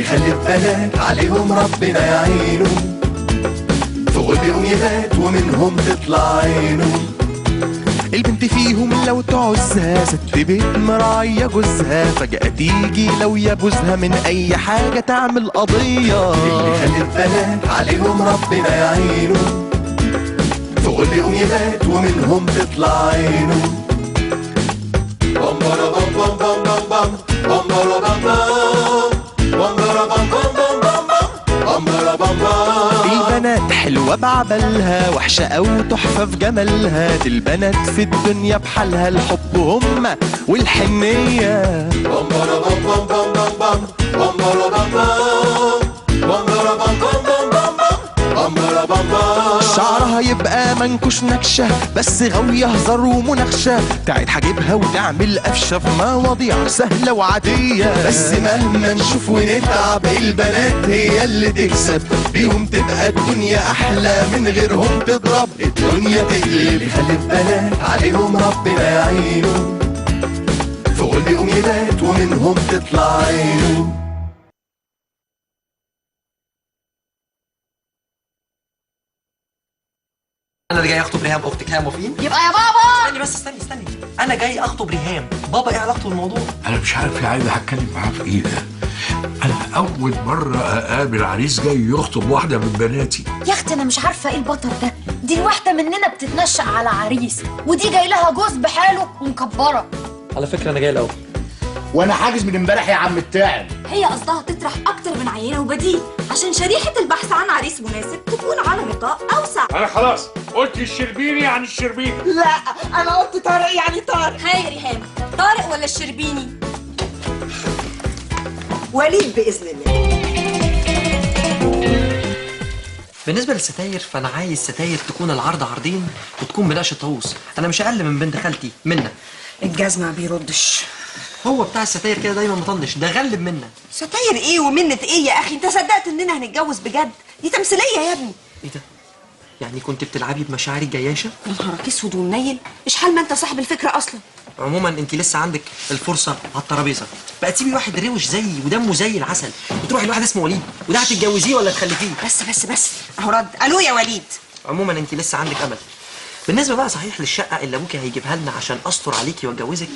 خلي البنات عليهم ربنا يعينه، في غلبهم يبات ومنهم تطلع عينه. البنت فيهم لو تعوزها ست بيت مراعية جوزها، فجأة تيجي لو يبوزها من أي حاجة تعمل قضية. اللي خلي البنات عليهم ربنا يعينه، في غلبهم يبات ومنهم تطلع عينه. بامبارا بام بام بام بام بام بامبارا بام بام بامبارا بام بام بام بام بامبارا بام بام. البنات حلوة بعبلها، وحشة أو تحفة في جمالها، دي البنات في الدنيا بحالها، الحب هم والحنية. بامبارا بام بام بام بام بام بامبارا بام بام بامبارا بام بام بام بام بامبارا بام بام. شعرها يبقى منكوش نكشة، بس غاوية هزار ومناقشة، تعيد حاجبها وتعمل قفشة في مواضيع سهلة وعادية. بس مهما نشوف ونتعب البنات هي اللي تكسب، بيهم تبقى الدنيا أحلى، من غيرهم تضرب الدنيا تقلب. خلي البنات عليهم ربنا يعينه، في غلبهم يبات ومنهم تطلع عينه. انا اللي جاي اخطب ريهام اختك، ها موافقين؟ يبقى يا بابا استني بس، استني انا جاي اخطب ريهام، بابا ايه علاقته بالموضوع؟ انا مش عارف يا عايده هتكلم معاه في ايه ده. انا اول مره اقابل عريس جاي يخطب واحده من بناتي. يا اختي انا مش عارفه ايه البطل ده، دي الواحده مننا بتتنشأ على عريس، ودي جاي لها جوز بحاله ومكبره. على فكره انا جاي الاول، وانا حاجز من امبارح يا عم التاعب. هي قصدها تطرح اكتر من عينه وبديل عشان شريحه البحث عن عريس مناسب تكون على نطاق اوسع. انا خلاص قلت الشربيني يعني الشربيني. لا انا قلت طارق يعني طارق. هاي يا ريهام، طارق ولا الشربيني؟ وليد باذن الله. بالنسبه للستاير فانا عايز ستاير تكون العرض عرضين وتكون بنقش طاووس، انا مش اقل من بنت خالتي منى. الجزمه ما بيردش، هو بتاع الستاير كده دايما مطنش، ده غلب منا. ستاير ايه ومنة ايه يا اخي؟ انت صدقت اننا هنتجوز بجد؟ دي تمثيليه يا ابني. ايه ده؟ يعني كنت بتلعبي بمشاعري الجياشه؟ يا نهارك اسود ومنيل، ايش حال ما انت صاحب الفكره اصلا. عموما انت لسه عندك الفرصه على الترابيزه، بقى تسيبي واحد روش زيي ودمه زي العسل وتروحي لواحد اسمه وليد، وده هتتجوزيه ولا تخلفيه؟ بس اهو رد. الو يا وليد. عموما انت لسه عندك امل. بالنسبه بقى صحيح للشقه اللي ابوكي هيجيبها لنا عشان استر عليكي واتجوزك،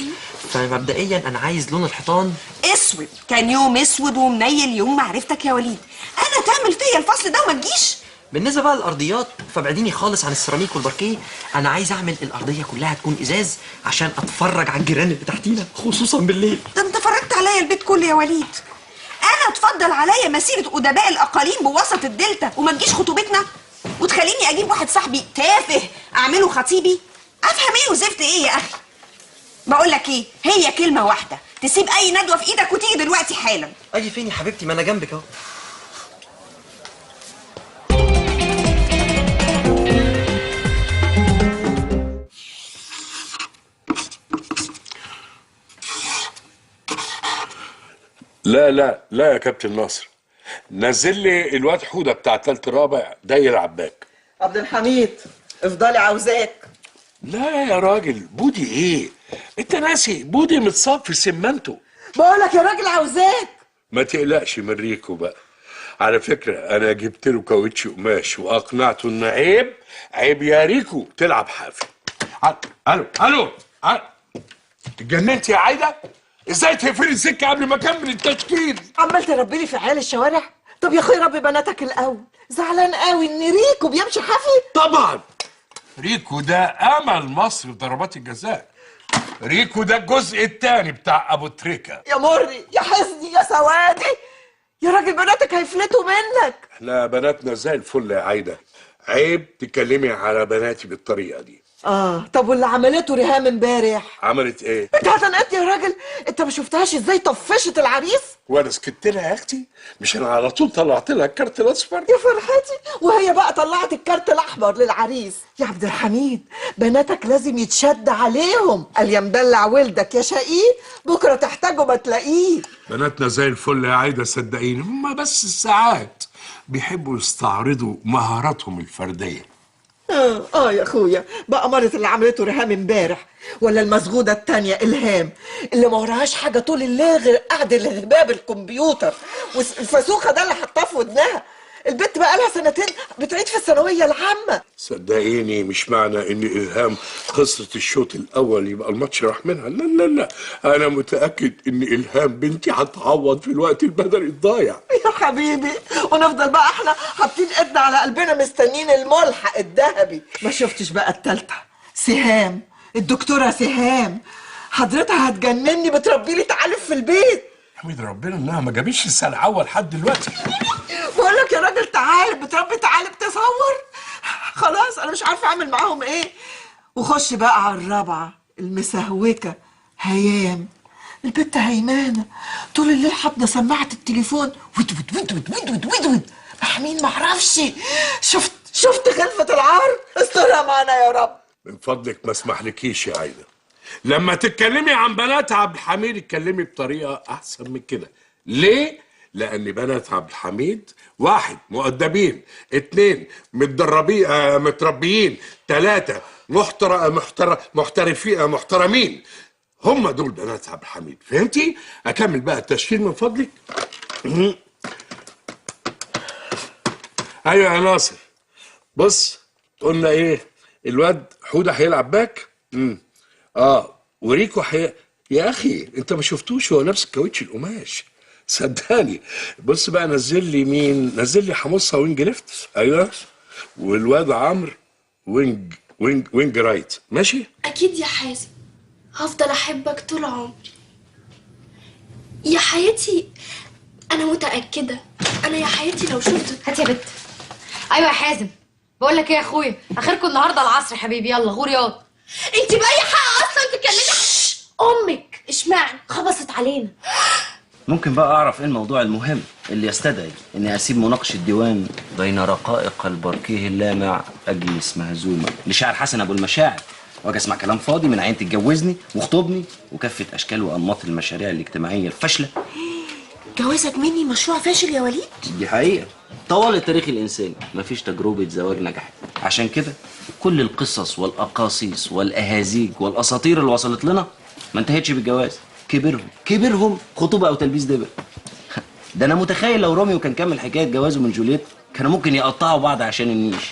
فمبدئيا انا عايز لون الحيطان اسود. كان يوم اسود ومنيل يوم ما عرفتك يا وليد. انا تعمل فيا الفصل ده وما تجيش. بالنسبه بقى للارضيات فابعديني خالص عن السيراميك والباركيه، انا عايز اعمل الارضيه كلها تكون ازاز عشان اتفرج على الجيران اللي تحتينا خصوصا بالليل. ده انت فرجت عليا البيت كله يا وليد. انا اتفضل عليا مسيره ادباء الاقاليم بوسط الدلتا وما تجيش خطوبتنا وتخليني اجيب واحد صاحبي تافه اعمله خطيبي؟ افهم ايه وزفت ايه يا اخي؟ بقول لك ايه، هي كلمه واحده، تسيب اي ندوه في ايدك وتيجي دلوقتي حالا. اجي فين يا حبيبتي؟ ما انا جنبك اهو. لا يا كابتن ناصر، نزل لي الواد حوده بتاع تالت رابع ده يلعب باك. عبد الحميد افضلي عاوزاك. لا يا راجل، بودي ايه؟ انت ناسي بودي متصاب في سمنته. بقولك يا راجل عاوزاك. ما تقلقش من ريكو بقى. على فكره انا جبت له كاوتش قماش واقنعته ان عيب يا ريكو تلعب حافي. الو اتجننت يا عايده؟ ازاي تقفلي السكه قبل ما اكمل التشكيل؟ عمال تربيني في عيال الشوارع؟ طب يا اخويا ربي بناتك الاول. زعلان قوي ان ريكو بيمشي حافي؟ طبعا ريكو ده امل مصر في ضربات الجزاء. ريكو ده الجزء الثاني بتاع ابو تريكه. يا مري يا حزني يا سوادي، يا راجل بناتك هيفلتوا منك. احنا بناتنا زي الفل يا عايده، عيب تكلمي على بناتي بالطريقه دي. طب واللي عملته ريهام امبارح؟ عملت ايه؟ انت هتنقطني يا راجل؟ انت ما شفتهاش ازاي طفشت العريس؟ وانا سكت لها يا اختي؟ مش انا على طول طلعت لها الكارت الاصفر؟ يا فرحتي، وهي بقى طلعت الكارت الاحمر للعريس. يا عبد الحميد بناتك لازم يتشد عليهم، قال يا مدلع ولدك يا شقيه بكره تحتاجه ما تلاقيه. بناتنا زي الفل يا عايده صدقيني، هما بس ساعات بيحبوا يستعرضوا مهاراتهم الفرديه. يا اخويا بقى مرت اللي عملته ريهام امبارح، ولا المسغوده التانية الهام اللي ما وراهاش حاجه طول الليل غير قعد الهباب الكمبيوتر والفسوخه ده اللي حطاه في ودنها. البنت بقى لها سنتين بتعيد في الثانويه العامه. صدقيني مش معنى ان الهام خسرت الشوط الاول يبقى الماتش راح منها، لا لا لا، انا متاكد ان الهام بنتي هتعوض في الوقت البدني الضايع. يا حبيبي، ونفضل بقى احنا حاطين ايدنا على قلبنا مستنيين الملحق الذهبي. ما شفتش بقى التالتة سهام، الدكتوره سهام حضرتها هتجنني، بتربي لي تعالف في البيت. حميد ربنا انها ما جابتش السنه الاول لحد دلوقتي. بقول لك يا راجل تعالب، بتربي تعالب تصور. خلاص انا مش عارفه اعمل معاهم ايه. وخش بقى على الرابعه المسهوكه هيام، البت هيمانه طول الليل حاطه سماعه التليفون ود ود ود ود ود ود ود ود مين معرفش. شفت خلفه العار، استرها معانا يا رب. من فضلك ما اسمحلكيش يا عايده، لما تتكلمي عن بنات عبد الحميد اتكلمي بطريقه احسن من كده. ليه؟ لان بنات عبد الحميد 1 مؤدبين، 2 متدربين متربيين، 3 محترمين. هم دول بنات عبد الحميد، فهمتي؟ اكمل بقى التشكيل من فضلك. ايوه يا ناصر، بص قلنا ايه؟ الواد حوده هيلعب باك. وريكو يا اخي انت ما شفتوش، هو نفس الكاوتش القماش صدقني. بص بقى نزل لي مين؟ نزل لي حمصه وينج ليفت. ايوه، والواد عمرو وينج رايت. ماشي؟ اكيد يا حازم، هفضل احبك طول عمري يا حياتي. انا متاكده، انا يا حياتي لو شفت. هات يا بت. ايوه يا حازم، بقول لك ايه يا اخويا، اخركم النهارده العصر حبيبي، يلا غور ياض. انت باي حق اصلا تكلمي امك؟ اشمعنى خبصت علينا. ممكن بقى اعرف ايه الموضوع المهم اللي يستدعي اني اسيب مناقشه ديوان بين رقائق البركيه اللامع اجلس مهزومه لشاعر حسن ابو المشاعر، واجي اسمع كلام فاضي من عين تتجوزني واخطبني وكافه اشكال وانماط المشاريع الاجتماعيه الفاشله. جوازك مني مشروع فاشل يا وليد؟ دي حقيقه، طوال التاريخ الانساني مفيش تجربه زواج نجحت. عشان كده كل القصص والاقاصيص والاهازيج والاساطير اللي وصلت لنا ما انتهتش بالجواز، كبرهم خطوبه او تلبيس دبل. ده انا متخيل لو روميو كان كمل حكايه جوازه من جولييت كانوا ممكن يقطعوا بعض عشان النيش،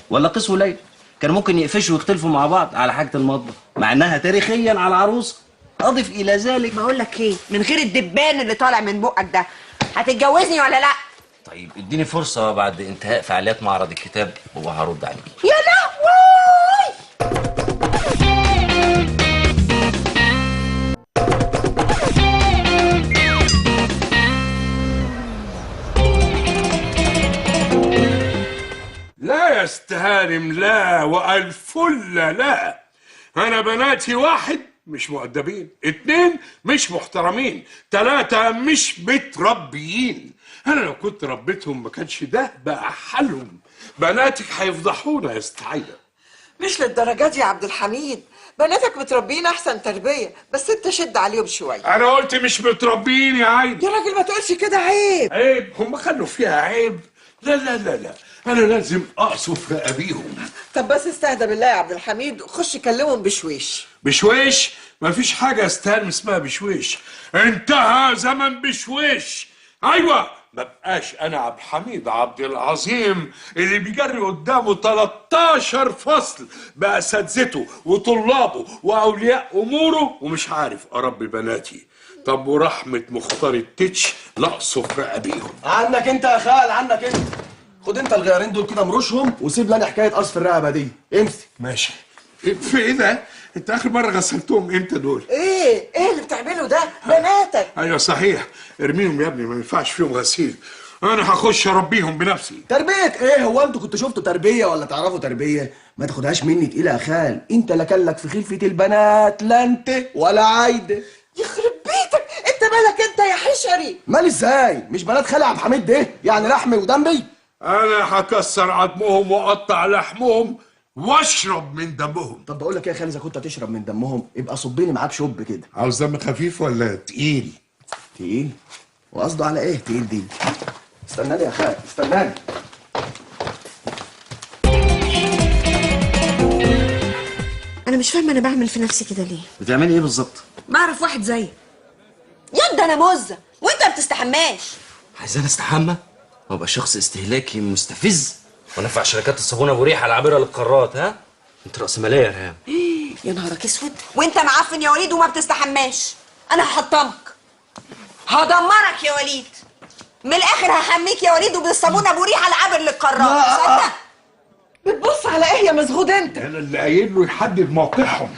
ولا قيس وليلى كانوا ممكن يقفشوا ويختلفوا مع بعض على حاجه المطبخ، مع انها تاريخيا على العروسه. اضف الى ذلك، بقول لك ايه، من غير الدبان اللي طالع من بقك ده هتتجوزني ولا لا؟ طيب اديني فرصه بعد انتهاء فعاليات معرض الكتاب وهرد عليك. يا لهوي! لا يا استهانم، لا والفل لا. انا بناتي 1 مش مؤدبين، 2 مش محترمين، 3 مش متربيين. انا لو كنت ربيتهم ما كانش ده بقى حالهم. بناتك هيفضحونا يا استعيده. مش للدرجه دي يا عبد الحميد، بناتك متربيين احسن تربيه، بس انت شد عليهم شويه. انا قلت مش متربيين يا عايده. يا راجل ما تقولش كده، عيب. عيب؟ هم خلوا فيها عيب؟ لا لا لا لا، انا لازم اقصف رقابيهم. طب بس استهدى بالله يا عبد الحميد، خش كلمهم بشويش. بشويش؟ مفيش حاجه استهان اسمها بشويش، انتهى زمن بشويش. ايوه، ما بقاش انا عبد الحميد عبد العظيم اللي بيجري قدامه 13 فصل باساتذته وطلابه واولياء اموره ومش عارف اربي بناتي. طب ورحمه مختار التتش لاقصف رقابيهم. عنك انت يا خال، عنك انت. خد انت الغيارين دول كده مرشهم وسيب لنا حكايه قصف الرقبه دي. امسك. ماشي. في ايه ده؟ انت اخر مره غسلتهم امتى دول؟ ايه اللي بتعمله ده؟ بناتك. ايوه صحيح، ارميهم يا ابني، ما ينفعش فيهم غسيل. انا هخش اربيهم بنفسي. تربيه ايه؟ هو انتوا كنتوا شفتوا تربيه ولا تعرفوا تربيه؟ ما تاخدهاش مني تقيله يا خال، انت لا كان لك في خلفه البنات لا انت ولا عايده. يخرب بيتك، انت مالك انت يا حشري؟ مال ازاي؟ مش بنات خالي عبد الحميد ده يعني لحمي ودمي؟ انا هكسر عظمهم واقطع لحمهم واشرب من دمهم. طب بقول لك ايه يا خالي، اذا كنت هتشرب من دمهم يبقى صبيني معاك شوب كده. عاوز دم خفيف ولا تقيل؟ تقيل؟ وقصده على ايه تقيل دي؟ استناني يا خالي، استناني. انا مش فاهمه انا بعمل في نفسي كده ليه. بتعملي ايه بالظبط؟ بعرف واحد زيك. يد انا مزه وانت ما بتستحماش. عايزاني استحمى وابقى شخص استهلاكي مستفز ونفع شركات الصابون ابو ريحه العابره للقارات؟ ها انت راسماليه يا ريهام. يا نهارك اسود وانت معفن يا وليد وما بتستحماش. انا هحطمك هدمرك يا وليد. من الاخر هحميك يا وليد وبالصابون ابو ريحه العابر للقارات. صدق. بتبص على ايه يا مسغود انت؟ انا اللي قايل له يحدد موقعهم.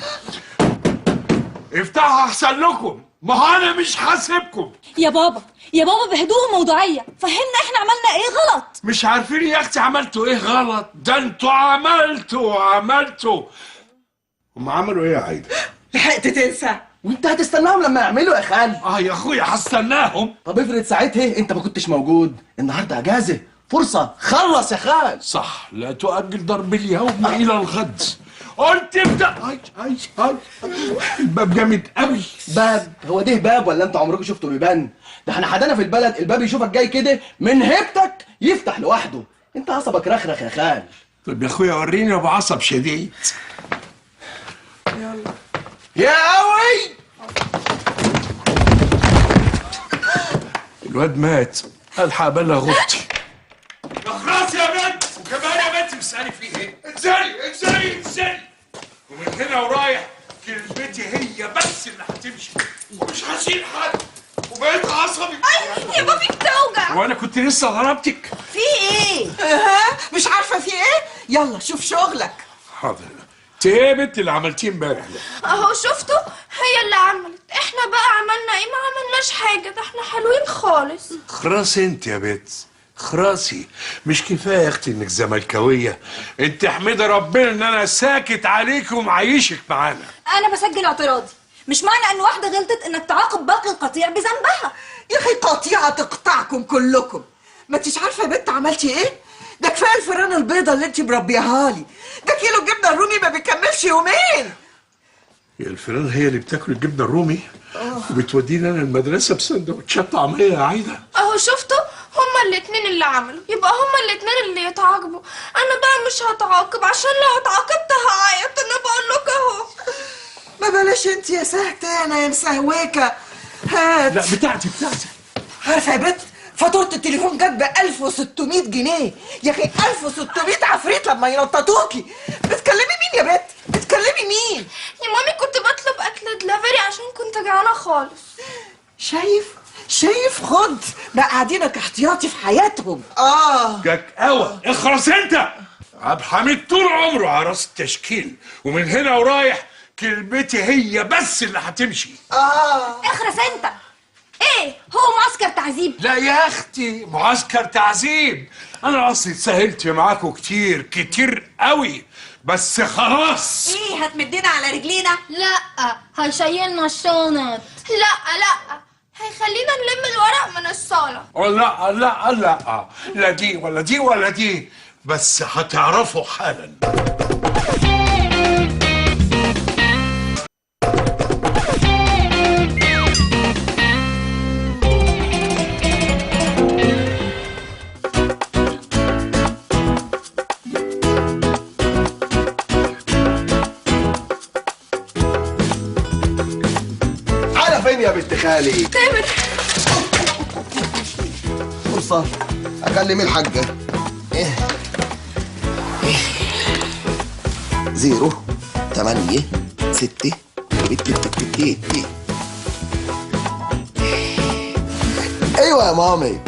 افتحوا احسن لكم، ما هو انا مش حاسبكم. يا بابا بهدوء وموضوعيه فهمنا احنا عملنا ايه غلط. مش عارفين يا اختي عملتوا ايه غلط؟ ده انتوا عملتوا. هم عملوا ايه يا عايده؟ لحقت تنسى؟ وانت هتستناهم لما يعملوا يا خال؟ يا اخويا هستناهم. طب افرض ساعتها انت ما كنتش موجود، النهارده اجازه، فرصه، خلص يا خال. صح، لا تؤجل ضرب اليوم الى الغد. قلت ابدا. هاي الباب جامد قوي. باب؟ هو ده باب ولا انت عمركم شفتوا بيبان؟ ده احنا حدانا في البلد الباب يشوفك جاي كده من هيبتك يفتح لوحده. انت عصبك رخرخ يا خال. طب يا اخويا وريني ابو عصب شديد. يلا يا قوي. الواد مات، الحق ابلغ اختي. خلاص يا بنت، وكمان يا بنت بتسالي في ايه؟ انزلي ومن هنا ورايح كلمتي هي بس اللي هتمشي ومش هشيل حد وبقيت عصبي. يا بابي بتوجع. وانا كنت لسه ضربتك. في ايه؟ مش عارفه في ايه؟ يلا شوف شغلك. حاضر. ايه يا بنت اللي عملتيه امبارح ده؟ اهو شفتوا هي اللي عملت. احنا بقى عملنا ايه؟ ما عملناش حاجه، ده احنا حلوين خالص. خراسي انت يا بنت، خراسي. مش كفايه يا اختي انك زملكاويه؟ انت احمدي ربنا ان انا ساكت عليك ومعيشك معانا. انا بسجل اعتراضي. مش معنى ان واحده غلطت انك تعاقب باقي القطيع بذنبها. يا اخي قطيعه تقطعكم كلكم. ما انتش عارفه يا بنت عملتي ايه؟ ده كفايه الفيران البيضه اللي انت مربيها لي. ده كيلو جبنه الرومي ما بيكملش يومين. هي الفيران هي اللي بتاكل الجبنه الرومي وبتودينا انا المدرسه بسندوتشات طعميه يا عايده. اهو شفتوا هما الاتنين اللي عملوا، يبقى هما الاتنين اللي يتعاقبوا. انا بقى مش هتعاقب عشان لو اتعاقبت هعيط. انا بقول لك اهو. ما بلاش انت يا سهتانه يا مسهوكه. هات. لا بتاعتي. عارفه يا بنت فاتوره التليفون جت ب 1600 جنيه. يا اخي 1600 عفريت لما ينططوكي. بتكلمي مين يا بنت؟ بتكلمي مين؟ يا مامي كنت بطلب اكل دليفري عشان كنت جعانه خالص. شايف خد بقى قاعدينك احتياطي في حياتهم. جاك قوي. اخرس انت. عبد الحميد طول عمره عرس التشكيل ومن هنا ورايح كلمتي هي بس اللي هتمشي. اخرس انت. ايه هو معسكر تعذيب؟ لا يا اختي معسكر تعذيب. انا اصلي اتسهلت معاكم كتير قوي بس خلاص. ايه هتمدينا على رجلينا؟ لا هيشيلنا الشنط. لا هيخلينا نلم الورق من الصاله. لا دي ولا دي بس هتعرفوا حالا. فين يا بنت خالي؟ تامر فرصة أكلم الحاجة. 0 8 6 أيوة يا مامي.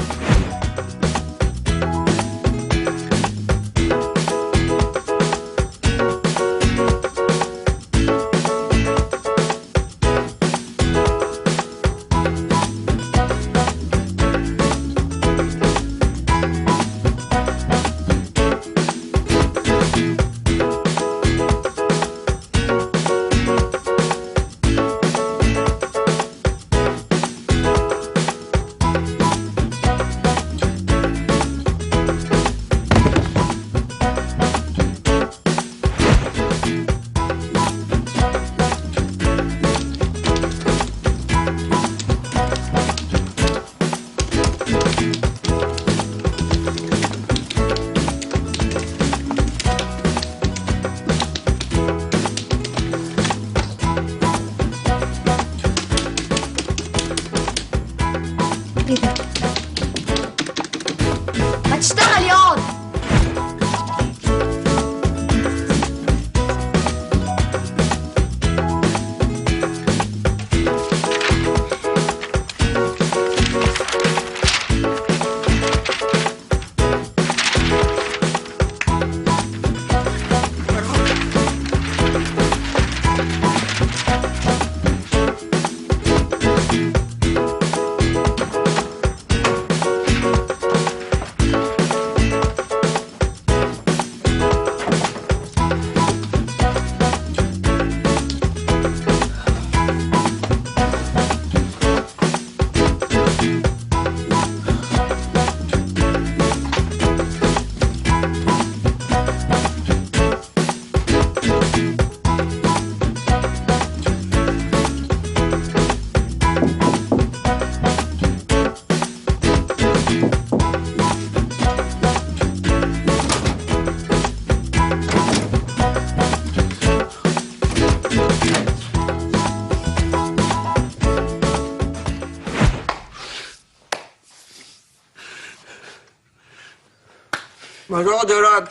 ما تقعد يا راجل،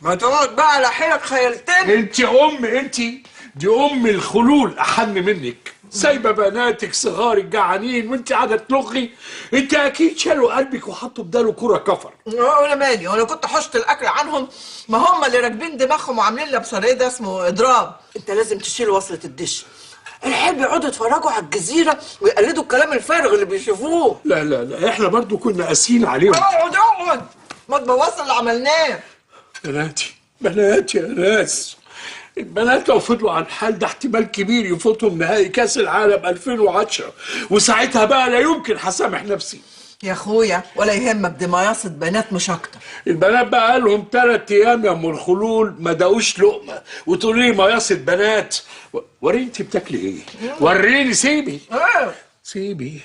ما تقعد بقى على حيلك خيلتني. انت انت دي ام الخلول احن منك، سايبه بناتك صغار الجعانين وانت قاعده تلغي. انت اكيد شالوا قلبك وحطوا بداله كوره كفر. وانا مالي، وانا كنت حشت الاكل عنهم؟ ما هم اللي راكبين دماغهم وعاملين لي بصريه ده اسمه اضراب. انت لازم تشيل وصله الدش. الحب يقعدوا يتفرجوا على الجزيره ويقلدوا الكلام الفارغ اللي بيشوفوه. لا لا لا، احنا برضو كنا قاسيين عليهم. اقعد ما تبوظش اللي عملناه. بناتي يا ناس، البنات لو فضلوا على الحال ده احتمال كبير يفوتهم نهائي كاس العالم 2010، وساعتها بقى لا يمكن هسامح نفسي. يا اخويا ولا يهمك، دي مياصة بنات مش اكتر. البنات بقى قالهم 3 ايام يا ام الخلول ما داوش لقمه وتقولي لي مياصة بنات. وريني انت بتاكلي ايه؟ وريني. سيبي سيبي.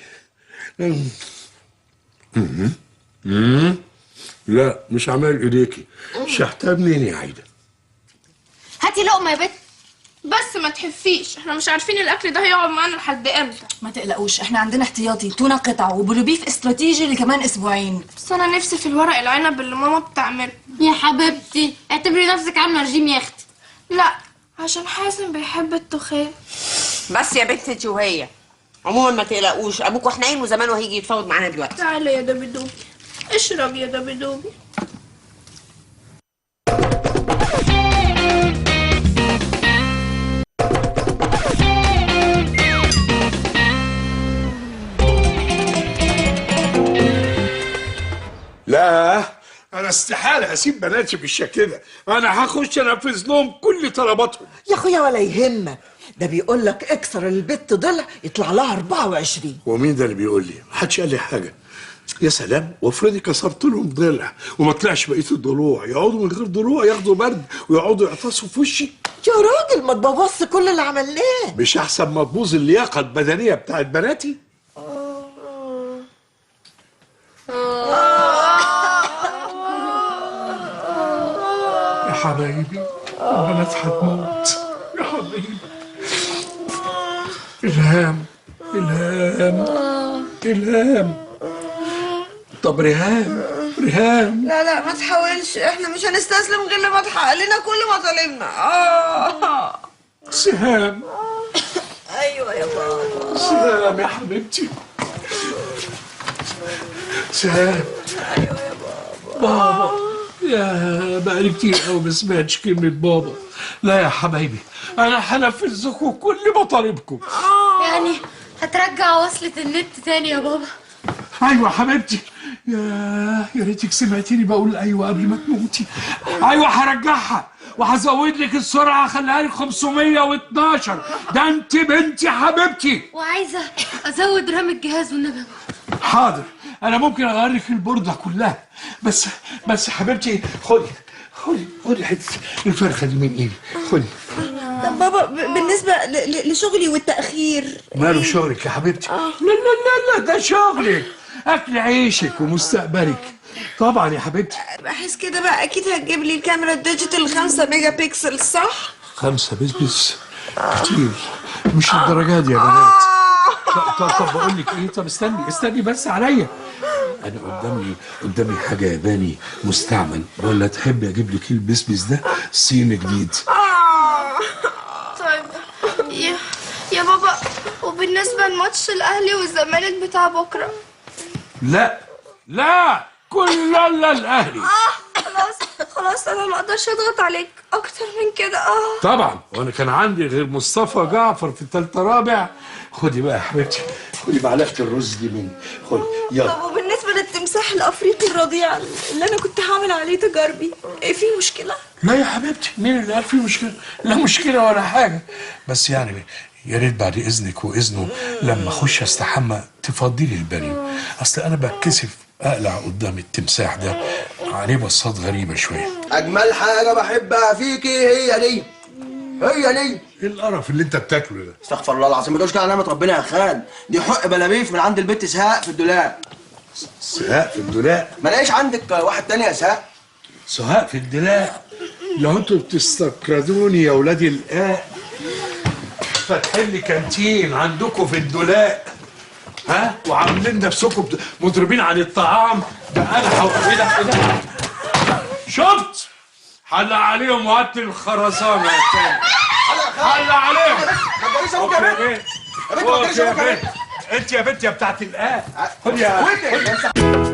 لا مش عمال ايديكي، شحتها منين يا عايده؟ هاتي لقمه يا بت. بس ما تحفيش، احنا مش عارفين الاكل ده هيقعد معانا لحد امتى. ما تقلقوش، احنا عندنا احتياطي تونه قطع وبلوبيف استراتيجي لكمان اسبوعين. بس انا نفسي في الورق العنب اللي ماما بتعمله. يا حبيبتي اعتبري نفسك عامله رجيم يا اختي. لا عشان حازم بيحب التخان. بس يا بنت انت وهي عموما ما تقلقوش، ابوك وحنين وزمانه هيجي يتفاوض معانا دلوقتي. تعالى يا دبدوبي، اشرب يا دبدوبي. لا انا استحاله اسيب بناتي بالشكل ده، انا هخش انفذ لهم كل طلباتهم. يا اخويا ولا يهمك، ده بيقول لك اكسر البت ضلع يطلع لها 24. ومين ده اللي بيقول لي؟ محدش قال لي حاجه. يا سلام، وافرضي كسرت لهم ضلع وما طلعش بقيه الضلوع، يقعدوا من غير ضلوع ياخدوا برد ويقعدوا يعطسوا في وشي. يا راجل ما تبوظش كل اللي عملناه. مش احسن ما تبوظ اللياقه البدنيه بتاعت بناتي؟ يا حبايبي البنات هتموت يا حبايبي. إلهام طب ريهام لا ما تحاولش، احنا مش هنستسلم غير لما تحقق لنا كل مطالبنا. سهام. ايوه يا بابا. سهام يا حبيبتي. سهام. ايوه يا بابا. يا بقالي كتير قوي ما سمعتش كلمة بابا. لا يا حبايبي، أنا هنفذ لكم كل مطالبكم. يعني هترجع وصلة النت تاني يا بابا؟ أيوة حبيبتي. يا ريتك سمعتيني بقول أيوة قبل ما تموتي. أيوة هرجعها وهزود لك السرعة، هخليها لك 512. ده أنت بنتي حبيبتي. وعايزة أزود رام الجهاز والنبي. حاضر، أنا ممكن أغير لك البوردة كلها، بس حبيبتي خدي حتة الفرخة دي من إيدي، خدي. طب بابا بالنسبة لشغلي والتأخير. ماله شغلك يا حبيبتي؟ لا ده شغلك، أكل عيشك ومستقبلك. طبعا يا حبيبتي. بحس كده بقى أكيد هتجيب لي الكاميرا الديجيتال 5 ميجا بكسل صح؟ 5 بس كتير، مش الدرجات دي يا بنات. طب بقول لك ايه، طب استني بس عليا. انا قدامي حاجه ياباني مستعمل، ولا تحبي اجيب لك البسبس ده صيني جديد؟ طيب يا بابا، وبالنسبه لماتش الاهلي والزمالك بتاع بكره؟ لا كل الاهلي. خلاص انا ما اقدرش اضغط عليك اكتر من كده. طبعا، وانا كان عندي غير مصطفى جعفر في الثالثه رابع. خدي بقى يا حبيبتي، خدي معلقه الرز دي مني، خدي يلا. طب وبالنسبة للتمساح الأفريقي الرضيع اللي أنا كنت هعمل عليه تجاربي، إيه في مشكلة؟ لا يا حبيبتي، مين اللي قال في مشكله؟ لا مشكله ولا حاجه، بس يعني يا ريت بعد اذنك واذنه لما اخش استحمى تفضلي البانيو، اصل انا بتكسف اقلع قدام التمساح ده، عليه بصات غريبه شويه. اجمل حاجه بحبها فيكي هي دي. ايه القرف اللي انت بتاكله ده؟ استغفر الله العظيم، ما تقولش كده على نعمه ربنا يا خال، دي حق بلابيف من عند البت سهاء في الدولاب. سهاء في الدولاب؟ ما لاقيش عندك واحد تاني يا سهاء؟ سهاء في الدولاب؟ لو انتوا بتستكردوني يا ولادي الآن، فاتحين لي كانتين عندكم في الدولاب. ها وعاملين نفسكم مضربين عن الطعام. ده انا ايه ده شفت حل عليهم وقت الخرسانه يا تاني. حل عليهم. انت يا بنت يا بتاعت الآن. خد يا